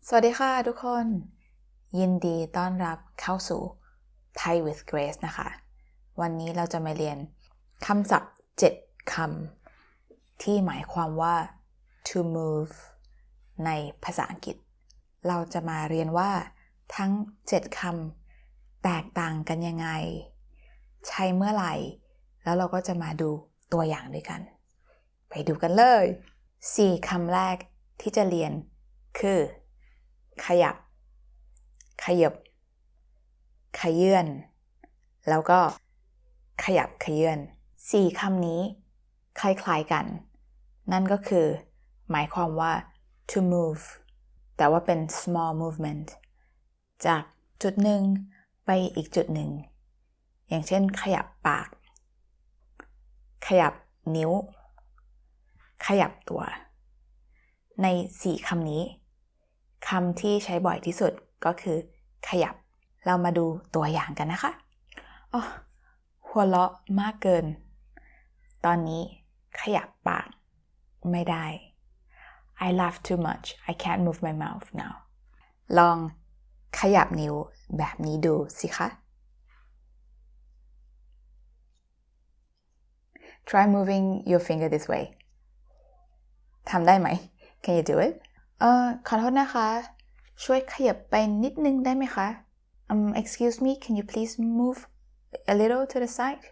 สวัสดีค่ะทุกคนยินดีต้อนรับเข้าสู่ Thai with Grace นะคะวันนี้เราจะมาเรียนคำศัพท์7คำที่หมายความว่า to move ในภาษาอังกฤษเราจะมาเรียนว่าทั้ง7คำแตกต่างกันยังไงใช้เมื่อไหร่แล้วเราก็จะมาดูตัวอย่างด้วยกันไปดูกันเลย4คำแรกที่จะเรียนคือขยับขยับขยื่นแล้วก็ขยับขยื่น4คำนี้คล้ายๆกันนั่นก็คือหมายความว่า to move แต่ว่าเป็น small movement จากจุดหนึ่งไปอีกจุดหนึ่งอย่างเช่นขยับปากขยับนิ้วขยับตัวใน4คำนี้คำที่ใช้บ่อยที่สุดก็คือขยับเรามาดูตัวอย่างกันนะคะหัวเราะมากเกินตอนนี้ขยับปากไม่ได้ I laugh too much I can't move my mouth now ลองขยับนิ้วแบบนี้ดูสิคะ Try moving your finger this way ทำได้ไหม Can you do itขอโทษนะคะช่วยขยับไปนิดนึงได้ไหมคะexcuse me can you please move a little to the side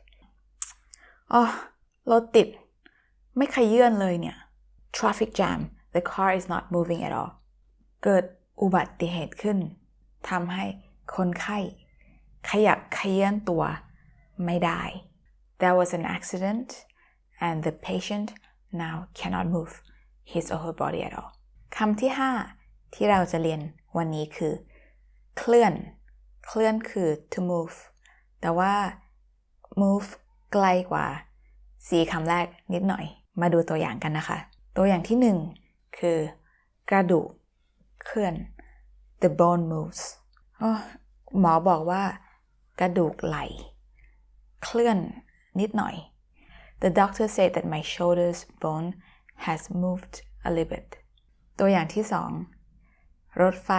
รถติดไม่ขยื่นเลยเนี่ย traffic jam the car is not moving at all เกิดอุบัติเหตุขึ้นทำให้คนไข้ขยับขยื่นตัวไม่ได้ There was an accident and the patient now cannot move his or her body at allคำที่5ที่เราจะเรียนวันนี้คือเคลื่อนคือ to move แต่ว่า move ไกลกว่า4คำแรกนิดหน่อยมาดูตัวอย่างกันนะคะตัวอย่างที่1คือกระดูกเคลื่อน the bone moves หมอบอกว่ากระดูกไหล่เคลื่อนนิดหน่อย The doctor said that my shoulder's bone has moved a little bitตัวอย่างที่2รถไฟ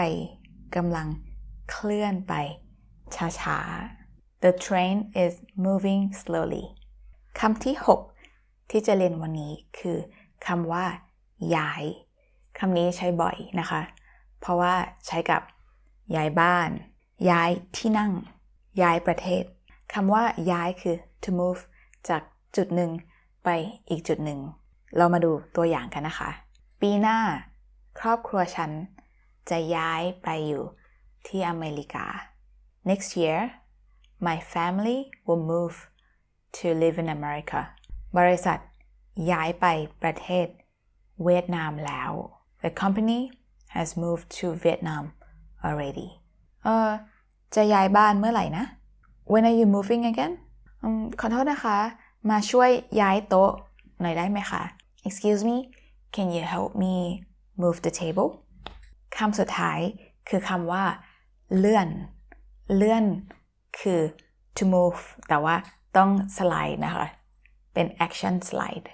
กำลังเคลื่อนไปช้าๆ The train is moving slowly คำที่6ที่จะเรียนวันนี้คือคำว่าย้ายคำนี้ใช้บ่อยนะคะเพราะว่าใช้กับย้ายบ้านย้ายที่นั่งย้ายประเทศคำว่าย้ายคือ to move จากจุดหนึ่งไปอีกจุดหนึ่งเรามาดูตัวอย่างกันนะคะปีหน้าครอบครัวฉันจะย้ายไปอยู่ที่อเมริกา Next year my family will move to live in America บริษัทย้ายไปประเทศเวียดนามแล้ว The company has moved to Vietnam already จะย้ายบ้านเมื่อไหร่นะ When are you moving again ขอโทษนะคะมาช่วยย้ายโต๊ะหน่อยได้ไหมคะ Excuse me can you help me move the table คำสุดท้ายคือคำว่าเลื่อนคือ to move แต่ว่าต้อง slide นะคะเป็น action slide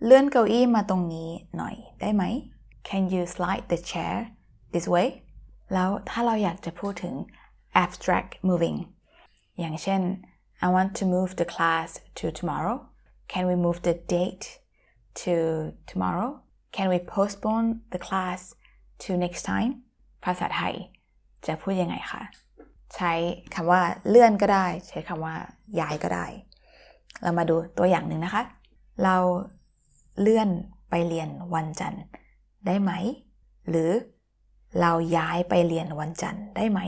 เลื่อนเก้าอี้มาตรงนี้หน่อยได้ไหม Can you slide the chair this way แล้วถ้าเราอยากจะพูดถึง abstract moving อย่างเช่น I want to move the class to tomorrow Can we move the date to tomorrow Can we postpone the class to next time ภาษาไทยจะพูดยังไงคะใช้คำว่าเลื่อนก็ได้ใช้คำว่าย้ายก็ได้เรามาดูตัวอย่างหนึ่งนะคะเราเลื่อนไปเรียนวันจันทร์ได้ไหมหรือเราย้ายไปเรียนวันจันทร์ได้ไหม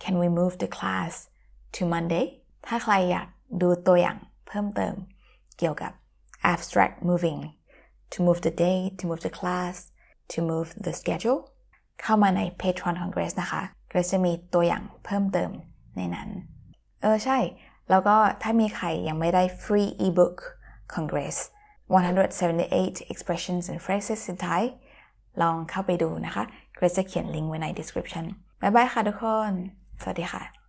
Can we move the class to Monday ถ้าใครอยากดูตัวอย่างเพิ่มเติมเกี่ยวกับ abstract moving to move the day to move the class to move the schedule เข้ามาใน Patreon ของ Grace นะคะ Grace จะมีตัวอย่างเพิ่มเติมในนั้นใช่แล้วก็ถ้ามีใครยังไม่ได้ free ebook ของ Grace 178 expressions and phrases in Thai ลองเข้าไปดูนะคะ Grace จะเขียนลิงก์ไว้ใน description บ๊ายบายค่ะทุกคนสวัสดีค่ะ